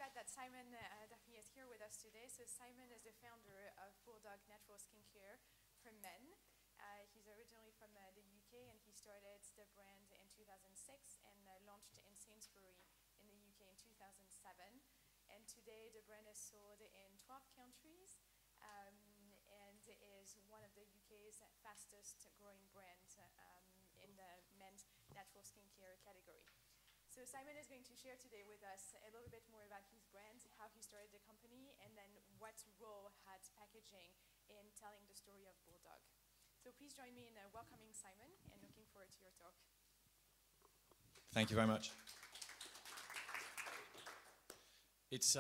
glad that Simon Daphne is here with us today. So Simon is the founder of Bulldog Natural Skincare for Men. He's originally from the UK, and he started the brand in 2006 and launched in Sainsbury in the UK in 2007. And today the brand is sold in 12 countries and is one of the UK's fastest growing brands in the men's natural skincare category. So Simon is going to share today with us a little bit more about his brand, how he started the company, and then what role had packaging in telling the story of Bulldog. So please join me in welcoming Simon and looking forward to your talk. Thank you very much. It's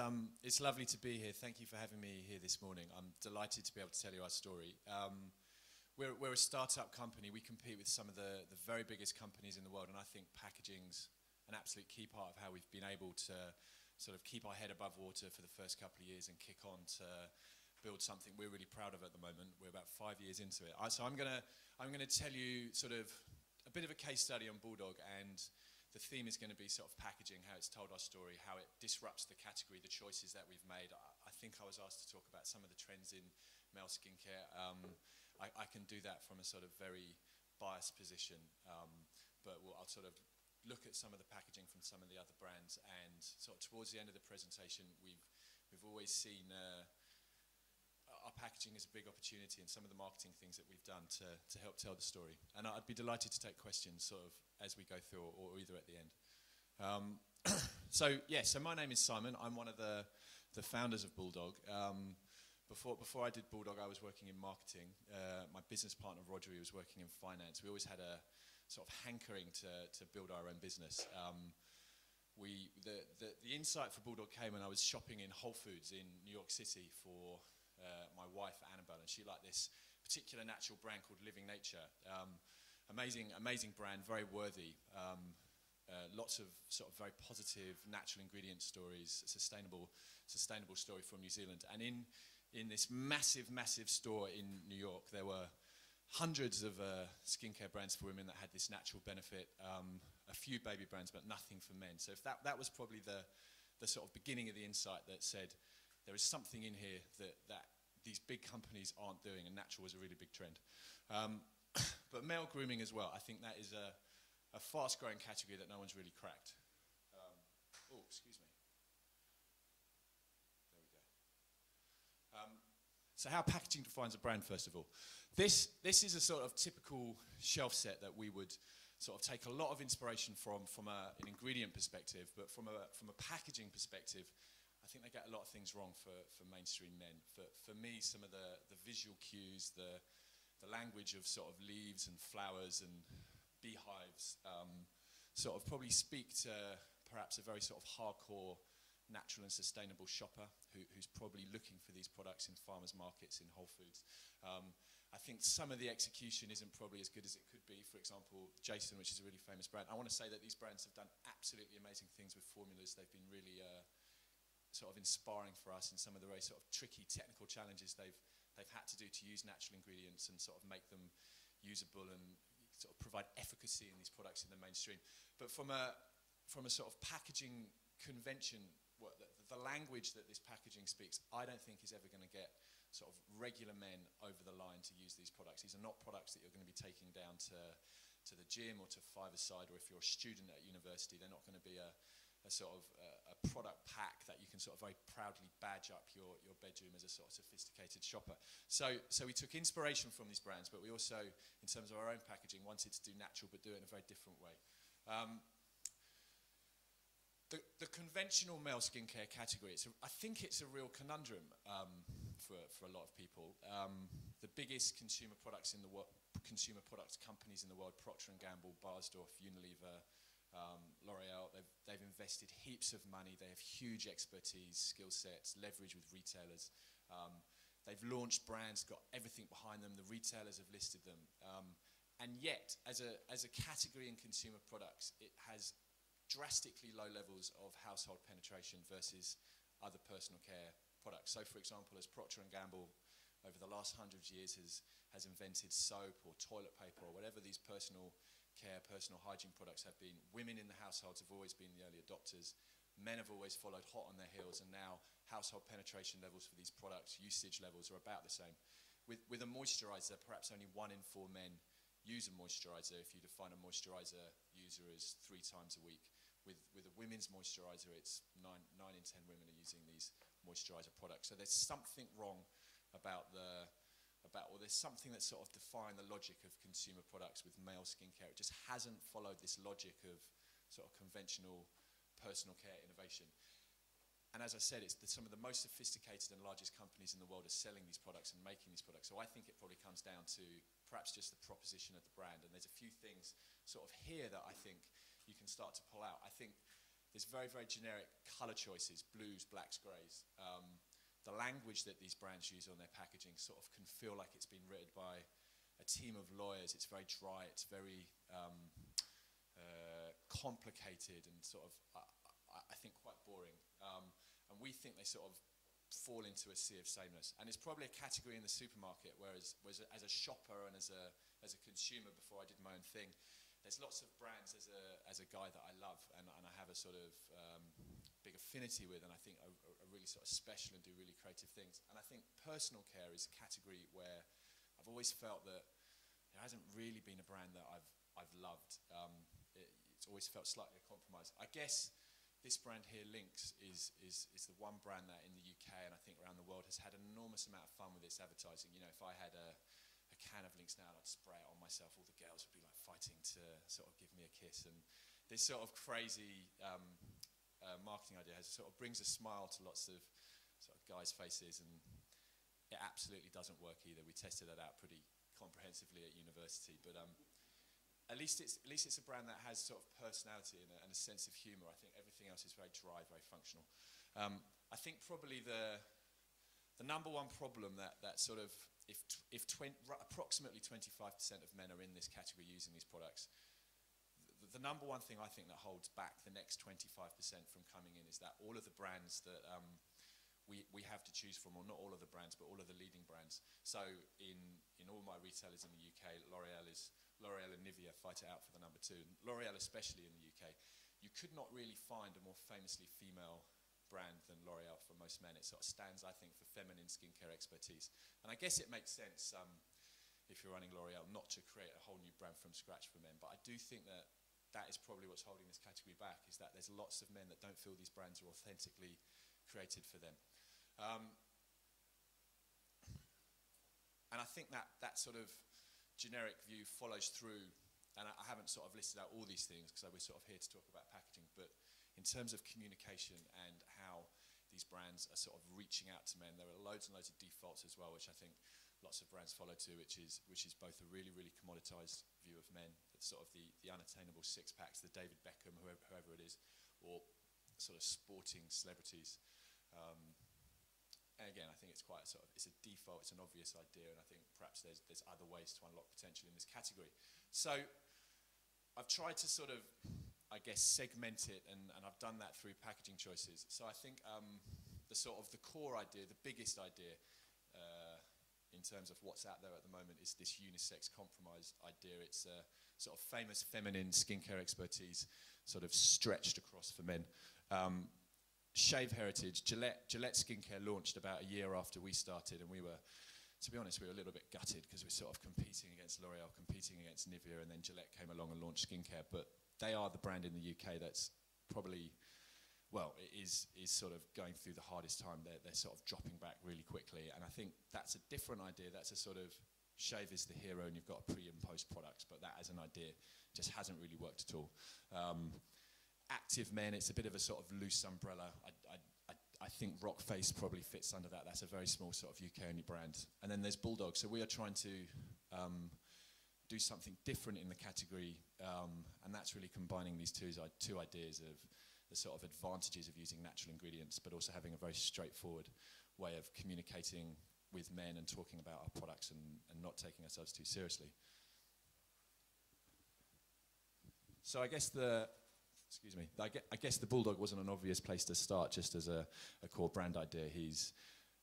lovely to be here. Thank you for having me here this morning. I'm delighted to be able to tell you our story. We're a startup company. We compete with some of the very biggest companies in the world, and I think packaging's an absolute key part of how we've been able to sort of keep our head above water for the first couple of years and kick on to build something we're really proud of at the moment. We're about 5 years into it. So I'm gonna tell you sort of a bit of a case study on Bulldog, and the theme is going to be sort of packaging, how it's told our story, how it disrupts the category, the choices that we've made. I think I was asked to talk about some of the trends in male skincare. I can do that from a sort of very biased position, but I'll sort of look at some of the packaging from some of the other brands, and sort of towards the end of the presentation, we've always seen our packaging as a big opportunity, and some of the marketing things that we've done to help tell the story. And I'd be delighted to take questions sort of as we go through, or either at the end. So my name is Simon. I'm one of the founders of Bulldog. Before I did Bulldog, I was working in marketing. My business partner Roger was working in finance. We always had a sort of hankering to build our own business. The insight for Bulldog came when I was shopping in Whole Foods in New York City for my wife Annabelle, and she liked this particular natural brand called Living Nature. Amazing brand, very worthy. Lots of sort of very positive natural ingredient stories, sustainable story from New Zealand. And in this massive store in New York, there were hundreds of skincare brands for women that had this natural benefit, a few baby brands, but nothing for men. So if that was probably the sort of beginning of the insight that said there is something in here that these big companies aren't doing, and natural was a really big trend. But male grooming as well, I think that is a fast-growing category that no one's really cracked. Excuse me. There we go. So how packaging defines a brand, first of all. This is a sort of typical shelf set that we would sort of take a lot of inspiration from an ingredient perspective, but from a packaging perspective, I think they get a lot of things wrong for mainstream men. For me, some of the visual cues, the language of sort of leaves and flowers and beehives sort of probably speak to perhaps a very sort of hardcore natural and sustainable shopper who's probably looking for these products in farmers markets, in Whole Foods. I think some of the execution isn't probably as good as it could be. For example, Jason, which is a really famous brand. I want to say that these brands have done absolutely amazing things with formulas. They've been really sort of inspiring for us in some of the very sort of tricky technical challenges they've had to do to use natural ingredients and sort of make them usable and sort of provide efficacy in these products in the mainstream. But from a sort of packaging convention, the language that this packaging speaks, I don't think is ever going to get sort of regular men over the line to use these products. These are not products that you're going to be taking down to the gym or to five-a-side, or if you're a student at university, they're not going to be a sort of a product pack that you can sort of very proudly badge up your bedroom as a sort of sophisticated shopper. So we took inspiration from these brands, but we also, in terms of our own packaging, wanted to do natural but do it in a very different way. The conventional male skincare category, I think it's a real conundrum for a lot of people. The biggest consumer products companies in the world, Procter & Gamble, Barsdorf, Unilever, L'Oreal, they've invested heaps of money. They have huge expertise, skill sets, leverage with retailers. They've launched brands, got everything behind them. The retailers have listed them. And yet, as a category in consumer products, it has drastically low levels of household penetration versus other personal care products. So, for example, as Procter & Gamble over the last 100 years has invented soap or toilet paper or whatever these personal care, personal hygiene products have been, women in the households have always been the early adopters. men have always followed hot on their heels, and now household penetration levels for these products, usage levels are about the same. With a moisturizer, perhaps only 1 in 4 men use a moisturizer if you define a moisturizer user as 3 times a week. With a women's moisturizer, it's 9 in 10 women are using these moisturizer products. So there's something wrong about or there's something that's sort of defying the logic of consumer products with male skincare. It just hasn't followed this logic of sort of conventional personal care innovation. And as I said, it's some of the most sophisticated and largest companies in the world are selling these products and making these products. So I think it probably comes down to perhaps just the proposition of the brand. And there's a few things sort of here that I think you can start to pull out. I think there's very, very generic color choices, blues, blacks, greys. The language that these brands use on their packaging sort of can feel like it's been written by a team of lawyers. It's very dry, it's very complicated and sort of, I think, quite boring. And we think they sort of fall into a sea of sameness. And it's probably a category in the supermarket, whereas as a shopper and as a consumer before I did my own thing, there's lots of brands as a guy that I love and I have a sort of big affinity with, and I think are really sort of special and do really creative things. And I think personal care is a category where I've always felt that there hasn't really been a brand that I've loved. It's always felt slightly a compromise. I guess this brand here, Lynx, is the one brand that in the UK and I think around the world has had an enormous amount of fun with its advertising. You know, if I had a can of Lynx now and I'd spray it on myself, all the girls would be like fighting to sort of give me a kiss. And this sort of crazy marketing idea sort of brings a smile to lots of sort of guys' faces, and it absolutely doesn't work either. We tested that out pretty comprehensively at university, but at least it's a brand that has sort of personality and a sense of humour. I think everything else is very dry, very functional. I think probably the number one problem that sort of approximately 25% of men are in this category using these products, the number one thing I think that holds back the next 25% from coming in is that all of the brands that we have to choose from, or not all of the brands, but all of the leading brands. So in all my retailers in the UK, L'Oreal and Nivea fight it out for the number 2. L'Oreal especially in the UK, you could not really find a more famously female brand than L'Oreal for most men. It sort of stands, I think, for feminine skincare expertise. And I guess it makes sense if you're running L'Oreal not to create a whole new brand from scratch for men. But I do think that is probably what's holding this category back, is that there's lots of men that don't feel these brands are authentically created for them. And I think that sort of generic view follows through, and I haven't sort of listed out all these things because we're sort of here to talk about packaging, but in terms of communication and how these brands are sort of reaching out to men, there are loads and loads of defaults as well, which I think lots of brands follow too, which is both a really, really commoditized view of men, that's sort of the unattainable six-packs, the David Beckham, whoever it is, or sort of sporting celebrities. And again, I think it's quite it's a default, it's an obvious idea, and I think perhaps there's other ways to unlock potential in this category. So I've tried to sort of, I guess, segment it, and I've done that through packaging choices. So I think the core idea, the biggest idea in terms of what's out there at the moment is this unisex compromise idea. It's a sort of famous feminine skincare expertise sort of stretched across for men. Shave Heritage, Gillette Skincare launched about a year after we started, and we were, to be honest, we were a little bit gutted because we're sort of competing against L'Oreal, competing against Nivea, and then Gillette came along and launched skincare. But they are the brand in the UK that's probably, well, it is sort of going through the hardest time. They're sort of dropping back really quickly, and I think that's a different idea. That's a sort of shave is the hero, and you've got pre and post products, but that as an idea just hasn't really worked at all. Active Men, it's a bit of a sort of loose umbrella. I think Rockface probably fits under that. That's a very small sort of UK-only brand. And then there's Bulldog. So we are trying to do something different in the category, and that's really combining these two ideas of the sort of advantages of using natural ingredients, but also having a very straightforward way of communicating with men and talking about our products and not taking ourselves too seriously. So I guess I guess the Bulldog wasn't an obvious place to start just as a core brand idea. He's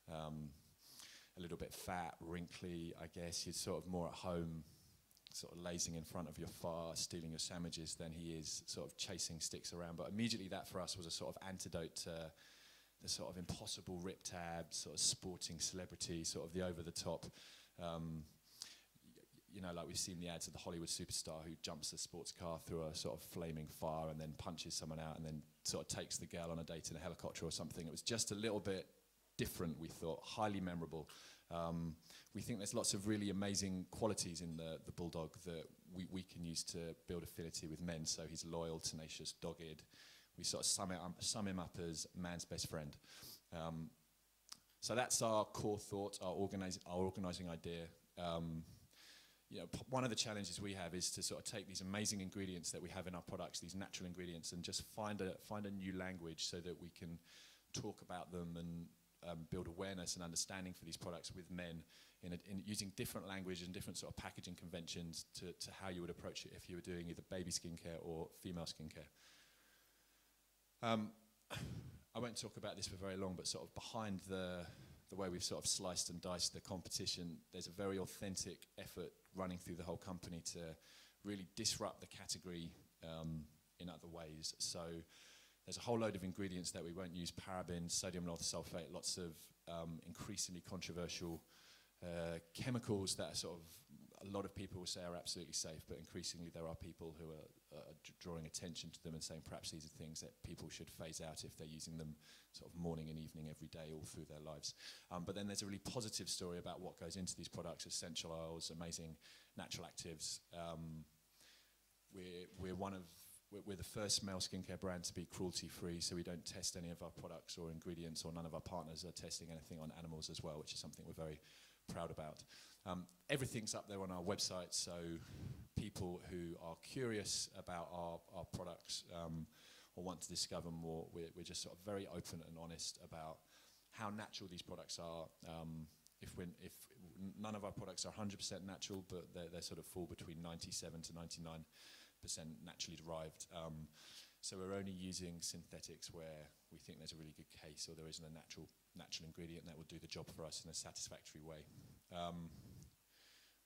a little bit fat, wrinkly, I guess. He's sort of more at home, sort of lazing in front of your fire, stealing your sandwiches, than he is sort of chasing sticks around. But immediately that for us was a sort of antidote to the sort of impossible ripped abs, sort of sporting celebrity, sort of the over-the-top, you know, like we've seen the ads of the Hollywood superstar who jumps a sports car through a sort of flaming fire and then punches someone out and then sort of takes the girl on a date in a helicopter or something. It was just a little bit different, we thought, highly memorable. We think there's lots of really amazing qualities in the Bulldog that we can use to build affinity with men. So he's loyal, tenacious, dogged. We sort of sum him up as man's best friend. So that's our core thought, our organising idea. You know, one of the challenges we have is to sort of take these amazing ingredients that we have in our products, these natural ingredients, and just find a new language so that we can talk about them and build awareness and understanding for these products with men in using different language and different sort of packaging conventions to how you would approach it if you were doing either baby skincare or female skincare. I won't talk about this for very long, but sort of behind the way we've sort of sliced and diced the competition, there's a very authentic effort running through the whole company to really disrupt the category in other ways. So there's a whole load of ingredients that we won't use: parabens, sodium lauryl sulfate, lots of increasingly controversial chemicals that are sort of, a lot of people will say are absolutely safe, but increasingly there are people who are drawing attention to them and saying perhaps these are things that people should phase out if they're using them sort of morning and evening every day all through their lives. But then there's a really positive story about what goes into these products: essential oils, amazing natural actives. We're the first male skincare brand to be cruelty-free, so we don't test any of our products or ingredients, or none of our partners are testing anything on animals as well, which is something we're very proud about. Everything's up there on our website, so people who are curious about our products or want to discover more, we're just sort of very open and honest about how natural these products are. If none of our products are 100% natural, but they sort of fall between 97 to 99% naturally derived. So we're only using synthetics where we think there's a really good case, or there isn't a natural ingredient that will do the job for us in a satisfactory way.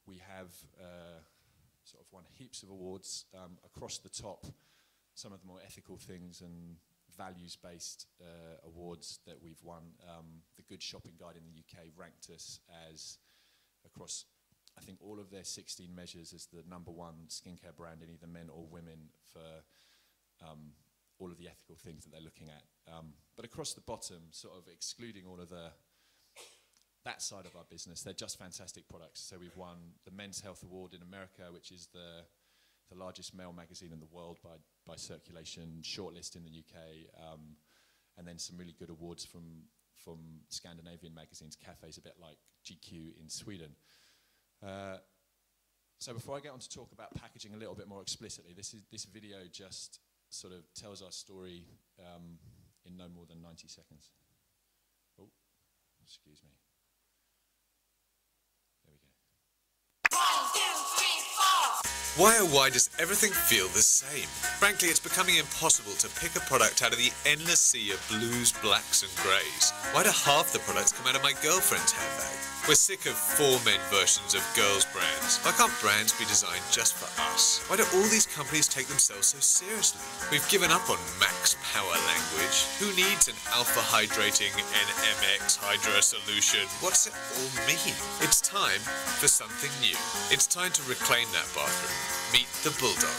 We have sort of won heaps of awards across the top. Some of the more ethical things and values-based awards that we've won. The Good Shopping Guide in the UK ranked us as, across I think all of their 16 measures, as the #1 skincare brand in either men or women for all of the ethical things that they're looking at. But across the bottom, sort of excluding all of that side of our business, they're just fantastic products. So we've won the Men's Health Award in America, which is the largest male magazine in the world by circulation, Shortlist in the UK, and then some really good awards from Scandinavian magazines, cafes, a bit like GQ in Sweden. So before I get on to talk about packaging a little bit more explicitly, this video just sort of tells our story in no more than 90 seconds. Oh, excuse me. There we go. 1, 2, 3, 4. Why does everything feel the same? Frankly, it's becoming impossible to pick a product out of the endless sea of blues, blacks and greys. Why do half the products come out of my girlfriend's handbag? We're sick of for-men versions of girls' brands. Why can't brands be designed just for us? Why do all these companies take themselves so seriously? We've given up on max power language. Who needs an alpha hydrating NMX Hydra solution? What's it all mean? It's time for something new. It's time to reclaim that bathroom. Meet the Bulldog.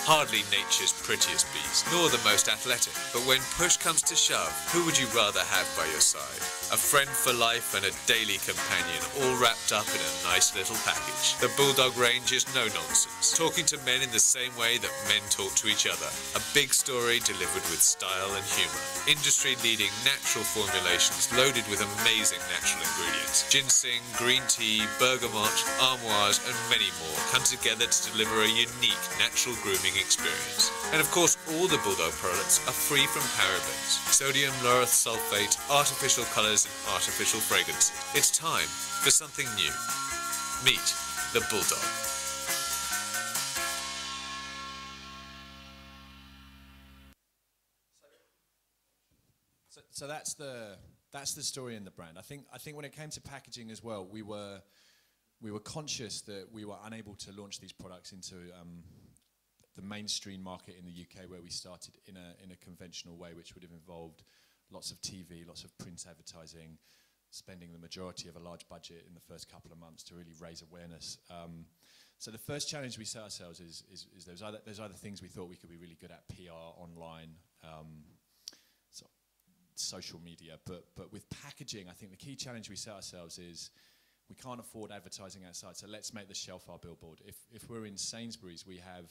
Hardly nature's prettiest beast, nor the most athletic. But when push comes to shove, who would you rather have by your side? A friend for life and a daily companion, all wrapped up in a nice little package. The Bulldog range is no nonsense, talking to men in the same way that men talk to each other. A big story delivered with style and humour. Industry-leading natural formulations loaded with amazing natural ingredients. Ginseng, green tea, bergamot, armoise and many more come together to deliver a unique natural grooming experience. And of course, all the Bulldog products are free from parabens, sodium lauryl sulfate, artificial colours and artificial fragrances. It's time for something new. Meet the Bulldog. So that's the story in the brand. I think when it came to packaging as well, we were we were conscious that we were unable to launch these products into the mainstream market in the UK, where we started in a conventional way, which would have involved lots of TV, lots of print advertising, spending the majority of a large budget in the first couple of months to really raise awareness. So the first challenge we set ourselves is there's other things we thought we could be really good at: PR, online, social media. But with packaging, I think the key challenge we set ourselves is we can't afford advertising outside, so let's make the shelf our billboard. If we're in Sainsbury's, we have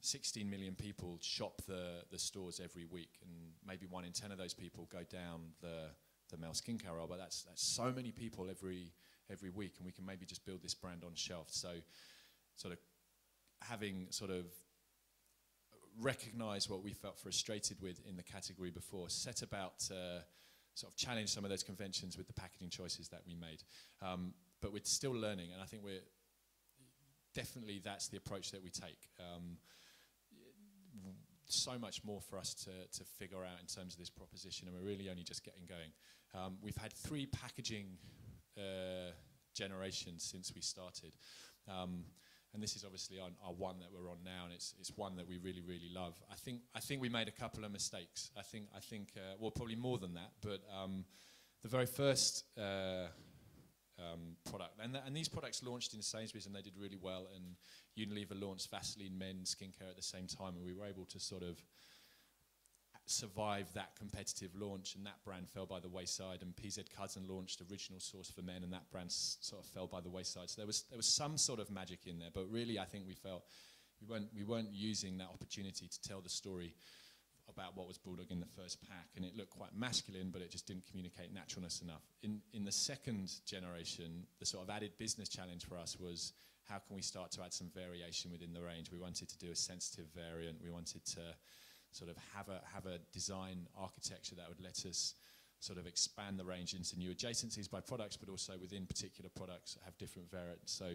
16 million people shop the stores every week, and maybe 1 in 10 of those people go down the male skincare aisle, but that's so many people every week, and we can maybe just build this brand on shelf. So sort of having sort of recognized what we felt frustrated with in the category before, set about sort of challenge some of those conventions with the packaging choices that we made. But we're still learning, and I think definitely that's the approach that we take. So much more for us to figure out in terms of this proposition, and we're really only just getting going. We've had 3 packaging generations since we started, and this is obviously our one that we're on now, and it's one that we really, really love. I think we made a couple of mistakes. I think well, probably more than that, but the very first product, and these products launched in Sainsbury's and they did really well, and Unilever launched Vaseline Men skincare at the same time, and we were able to sort of survive that competitive launch, and that brand fell by the wayside. And PZ Cussons launched Original Source for Men, and that brand sort of fell by the wayside. So there was some sort of magic in there, but really I think we felt we weren't using that opportunity to tell the story about what was Bulldog in the first pack, and it looked quite masculine, but it just didn't communicate naturalness enough. In the second generation, the sort of added business challenge for us was, how can we start to add some variation within the range? We wanted to do a sensitive variant. We wanted to sort of have a design architecture that would let us sort of expand the range into new adjacencies by products, but also within particular products have different variants. So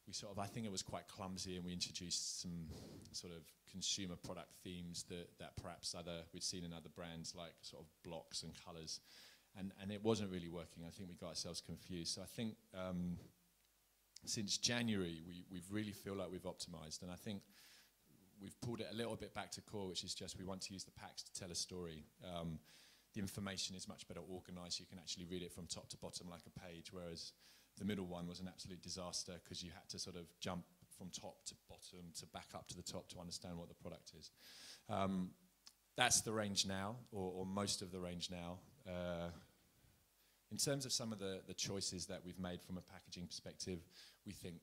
we sort of, I think it was quite clumsy, and we introduced some sort of consumer product themes that perhaps we'd seen in other brands, like sort of blocks and colours, and it wasn't really working. I think we got ourselves confused. So I think since January, we really feel like we've optimised, and I think we've pulled it a little bit back to core, which is just we want to use the packs to tell a story. The information is much better organised. You can actually read it from top to bottom like a page, whereas the middle one was an absolute disaster because you had to sort of jump from top to bottom to back up to the top to understand what the product is. That's the range now, or most of the range now. In terms of some of the choices that we've made from a packaging perspective, we think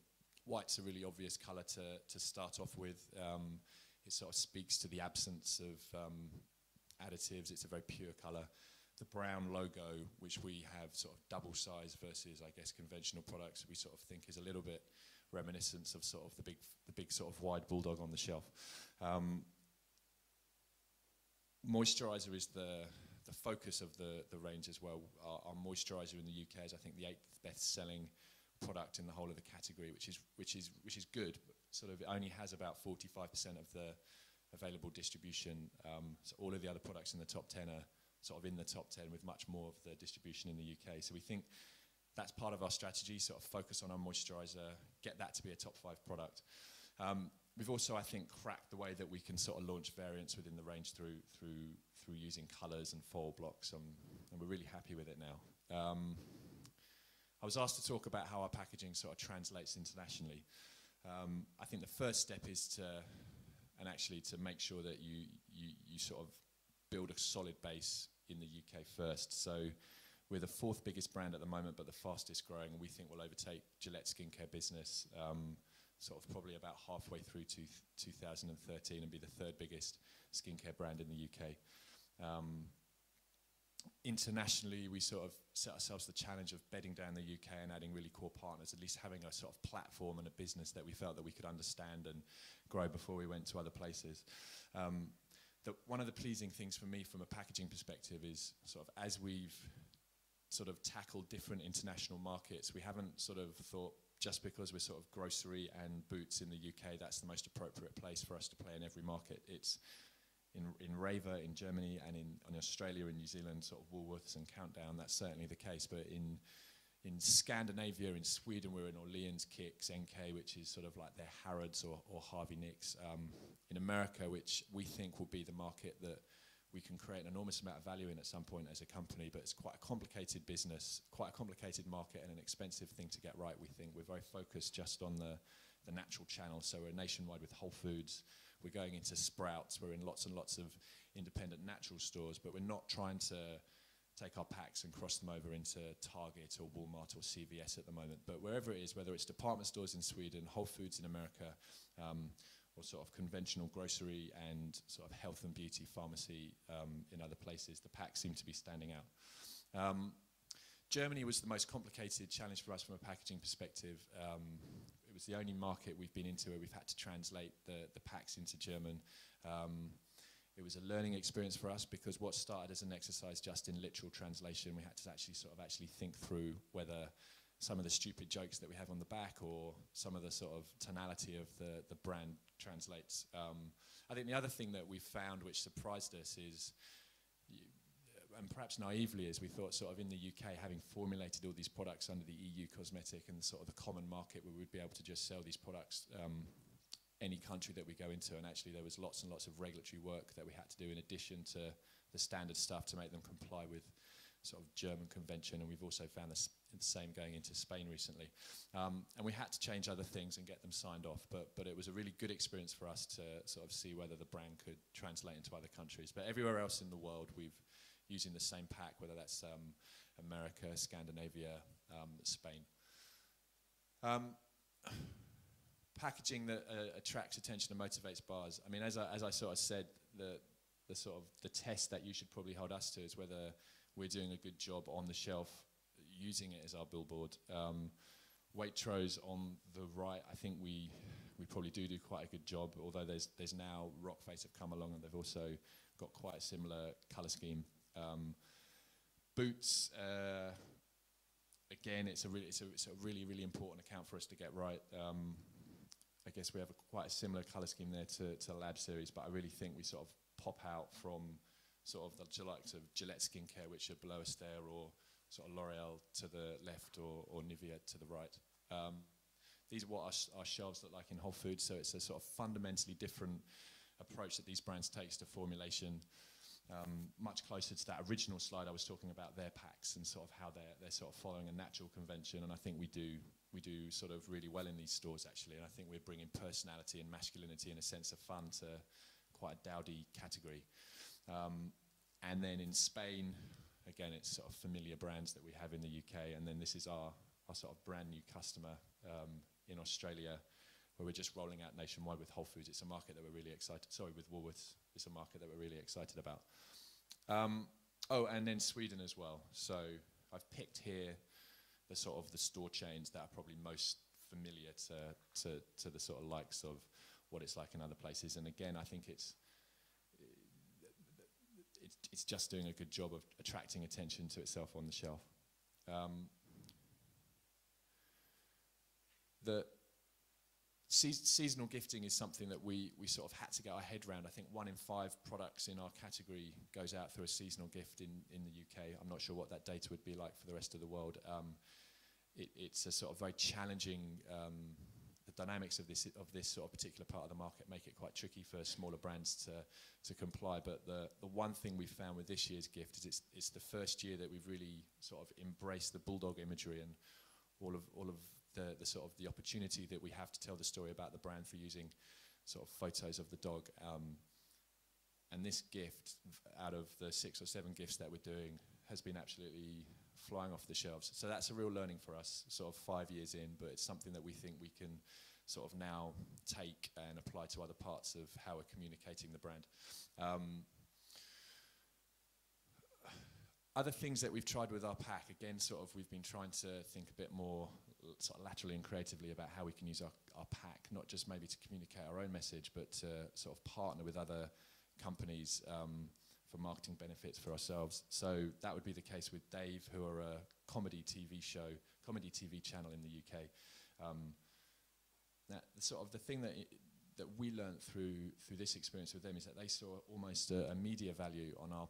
white's a really obvious colour to start off with. It sort of speaks to the absence of additives. It's a very pure colour. The brown logo, which we have sort of double size versus, I guess, conventional products, we sort of think is a little bit reminiscent of sort of the big sort of wide Bulldog on the shelf. Moisturiser is the focus of the range as well. Our moisturiser in the UK is, I think, the 8th best-selling product in the whole of the category, which is good, but sort of it only has about 45% of the available distribution. So all of the other products in the top 10 are sort of in the top 10 with much more of the distribution in the UK. So we think that's part of our strategy, sort of focus on our moisturiser, get that to be a top 5 product. We've also, I think, cracked the way that we can sort of launch variants within the range through using colours and foil blocks, and we're really happy with it now. I was asked to talk about how our packaging sort of translates internationally. I think the first step is to make sure that you sort of build a solid base in the UK first. So we're the 4th biggest brand at the moment, but the fastest growing. We think we'll overtake Gillette skincare business sort of probably about halfway through to 2013 and be the 3rd biggest skincare brand in the UK. Internationally, we sort of set ourselves the challenge of bedding down the UK and adding really core partners, at least having a sort of platform and a business that we felt that we could understand and grow before we went to other places. One of the pleasing things for me from a packaging perspective is sort of as we've sort of tackled different international markets, we haven't sort of thought just because we're sort of grocery and boots in the UK, that's the most appropriate place for us to play in every market. It's in Raver, in Germany, and in Australia and New Zealand, sort of Woolworths and Countdown, that's certainly the case. But in in Scandinavia, in Sweden, we're in Orleans Kicks, NK, which is sort of like their Harrods or Harvey Nicks. In America, which we think will be the market that we can create an enormous amount of value in at some point as a company, but it's quite a complicated business, quite a complicated market and an expensive thing to get right, we think. We're very focused just on the natural channel, so we're nationwide with Whole Foods. We're going into Sprouts, we're in lots and lots of independent natural stores, but we're not trying to take our packs and cross them over into Target or Walmart or CVS at the moment. But wherever it is, whether it's department stores in Sweden, Whole Foods in America, or sort of conventional grocery and sort of health and beauty pharmacy in other places, the packs seem to be standing out. Germany was the most complicated challenge for us from a packaging perspective. It was the only market we've been into where we've had to translate the packs into German. It was a learning experience for us because what started as an exercise just in literal translation, we had to actually think through whether some of the stupid jokes that we have on the back or some of the sort of tonality of the brand translates. I think the other thing that we found which surprised us is, and perhaps naively, as we thought sort of in the UK, having formulated all these products under the EU cosmetic and sort of the common market where we'd be able to just sell these products any country that we go into, and actually there was lots and lots of regulatory work that we had to do in addition to the standard stuff to make them comply with sort of German convention, and we've also found the same going into Spain recently. And we had to change other things and get them signed off, but it was a really good experience for us to sort of see whether the brand could translate into other countries. But everywhere else in the world, we've using the same pack, whether that's America, Scandinavia, Spain. Packaging that attracts attention and motivates buyers. I mean, as I sort of said, the sort of the test that you should probably hold us to is whether we're doing a good job on the shelf using it as our billboard. Waitrose on the right, I think we probably do quite a good job, although there's now Rockface have come along and they've also got quite a similar colour scheme. Boots, again, it's a really, really important account for us to get right. I guess we have quite a similar colour scheme there to Lab Series, but I really think we sort of pop out from sort of the likes of Gillette Skincare, which are below us there, or sort of L'Oreal to the left, or Nivea to the right. These are what our shelves look like in Whole Foods, so it's a sort of fundamentally different approach that these brands take to formulation, much closer to that original slide I was talking about, their packs and sort of how they're sort of following a natural convention, and I think we do sort of really well in these stores actually, and I think we're bringing personality and masculinity and a sense of fun to quite a dowdy category. And then in Spain, again, it's sort of familiar brands that we have in the UK, and then this is our sort of brand new customer in Australia, where we're just rolling out nationwide with Whole Foods. It's a market that we're really excited, with Woolworths, it's a market that we're really excited about. Oh, and then Sweden as well. So I've picked here the sort of the store chains that are probably most familiar to the sort of likes of what it's like in other places. And again, I think it's just doing a good job of attracting attention to itself on the shelf. The seasonal gifting is something that we sort of had to get our head around. I think 1 in 5 products in our category goes out through a seasonal gift in the UK. I'm not sure what that data would be like for the rest of the world. It's a sort of very challenging, the dynamics of this sort of particular part of the market make it quite tricky for smaller brands to comply. But the one thing we found with this year's gift is it's the first year that we've really sort of embraced the Bulldog imagery and all of the sort of the opportunity that we have to tell the story about the brand through using sort of photos of the dog. And this gift, out of the 6 or 7 gifts that we're doing, has been absolutely flying off the shelves. So that's a real learning for us, sort of 5 years in, but it's something that we think we can sort of now take and apply to other parts of how we're communicating the brand. Other things that we've tried with our pack, again, sort of we've been trying to think a bit more sort of laterally and creatively about how we can use our pack, not just maybe to communicate our own message, but to sort of partner with other companies for marketing benefits for ourselves. So that would be the case with Dave, who are a comedy TV channel in the UK. Sort of the thing that we learned through this experience with them is that they saw almost a media value on our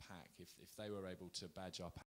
pack. If they were able to badge our pack